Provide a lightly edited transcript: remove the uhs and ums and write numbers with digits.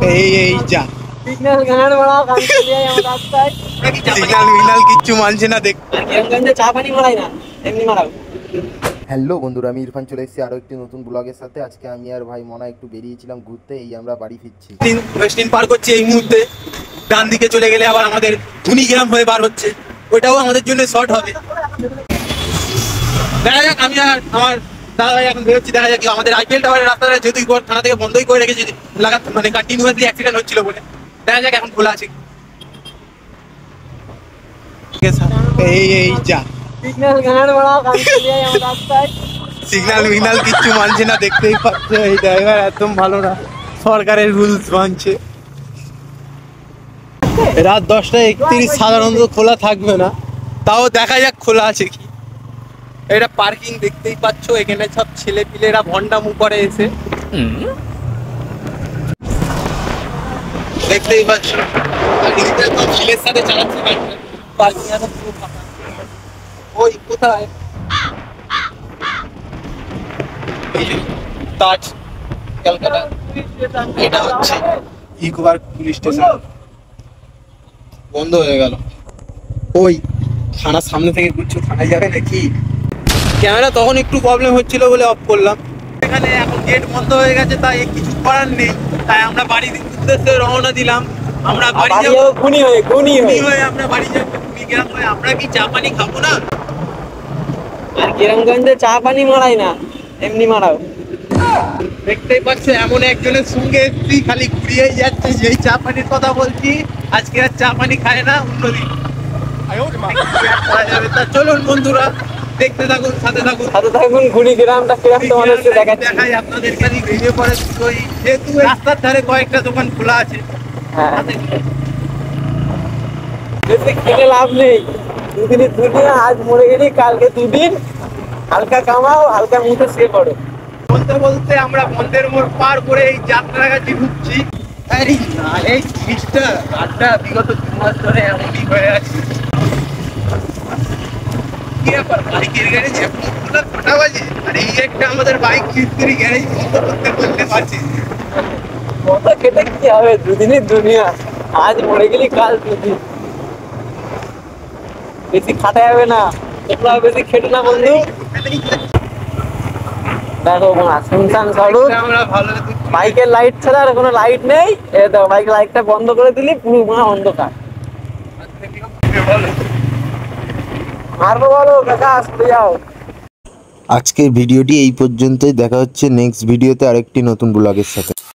এই যা সিগন্যাল গান মারাও গান চলে যায় আমার রাস্তায়। সিগন্যাল মিগন্যাল কিচ্ছু মানছে না দেখ। কিরমগঞ্জে চা পানি মারাই না, এমনি মারাও। হ্যালো বন্ধুরা, আমি ইরফান চলে এসেছি আরও একটি নতুন ব্লগের সাথে। আজকে আমি আর ভাই মনা একটু বেরিয়েছিলাম ঘুরতে, এই আমরা বাড়ি ফিরছি। ওয়েস্টিন পার করছে এই মুহূর্তে। ডান দিকে চলে গেলে আবার আমাদের ধুনিগ্রাম হয়ে বার হচ্ছে, ওইটাও আমাদের জন্য শর্ট হবে। দেখা যাক, আমি আর আমার দাদা ভাই এখন বেরোচ্ছি। দেখা যাক আমাদের আইপিএল টাওয়ারের রাস্তাটা যেহেতু থানা থেকে বন্ধই করে রেখেছে, মানে কন্টিনিউয়াসলি অ্যাক্সিডেন্ট হচ্ছিল বলে। দেখা যাক এখন খোলা আছে। এই যা সিগন্যাল গান মারাও গান চলে যায় আমার রাস্তায়। সিগন্যাল মিগন্যাল কিচ্ছু মানছে না, দেখতেই পাচ্ছ এই ড্রাইভার একদম ভালো না, সরকারের রুলস মানছে। রাত 10:31 সাধারণত খোলা থাকবে না, তাও দেখা যাক খোলা আছে কি। এটা পার্কিং দেখতেই পাচ্ছ, এখানে সব ছেলে পিলেরা ভন্ডামু করে এসে, দেখতেই পাচ্ছ। ছেলের সাথে চালাচ্ছে গাড়িটা, পার্কিং এত পুরো ফাঁকা। ওই কোথায় তাজ ক্যালকাটা, এটা হচ্ছে ইকোপার্ক পুলিশ স্টেশন। বন্ধ হয়ে গেল। ওই থানার সামনে থেকে ঘুরছো, থানায় যাবে নাকি? ক্যামেরা তখন একটু প্রবলেম হচ্ছিল বলে অফ করলাম। এখানে এখন গেট বন্ধ হয়ে গেছে, তাই কিছু করার নেই। তাই আমরা বাড়ির উদ্দেশ্যে রওনা দিলাম। আমরা বাড়ি যাবো গুনি হয়ে আমরা বাড়ি যাবো কুড়িগ্রাম হয়ে। আমরা কি চা পানি খাবো না? আর কিরমগঞ্জে চা পানি মারাই না, এমনি মারাও। দেখতেই পাচ্ছ এমন একজনের সঙ্গে এসছি, খালি ঘুরিয়েই যাচ্ছে। যেই চা পানির কথা বলছি, আজকে আর চা পানি খায় না, অন্যদিন তা চলুন বন্ধুরা, দেখতে থাকুন, সাথে থাকুন। কুড়িগ্রামটা কিরম তোমাদেরকে দেখাচ্ছি। দেখাই আপনাদের খালি ভেঙে পড়ে। ওই যেহেতু রাস্তার ধারে কয়েকটা দোকান খোলা আছে, হ্যাঁ, বেশি খেলে লাভ নেই। দুদিন আজ মরে গেলি, কালকে দুদিন হালকা কামাও, হালকা মুখে শুয়ে পড়ো। বলতে বলতে আমরা বন্ধের মোড় পার করে এই যাত্রাগাছি ঢুকছি। আরে না, এই জিনিসটা আড্ডা বিগত 2 মাস ধরে এমনই হয়ে আছে। কি ব্যাপার, বাইকের গ্যারেজ এখন খোলা 9টা বাজে, আর এই একটা আমাদের বাইক মিস্ত্রি গ্যারেজ বন্ধ করতে পারছি। কত খেটে কি হবে, দুদিনের দুনিয়া। আজ মরে গেলি, কাল দুদিন। বেশি খাটা যাবে না, তোমরা বেশি খেটে না বন্ধু। দেখো শুনশান সড়ক, আমরা ভালো বাইকের লাইট ছাড়া আর কোনো লাইট নেই। এ দেখো, বাইকের লাইটটা বন্ধ করে দিলি পুরো অন্ধকার। মারবো বলো কাকা, আসতে যাও। আজকের ভিডিওটি এই পর্যন্তই, দেখা হচ্ছে নেক্সট ভিডিওতে আরেকটি নতুন ব্লগের সাথে।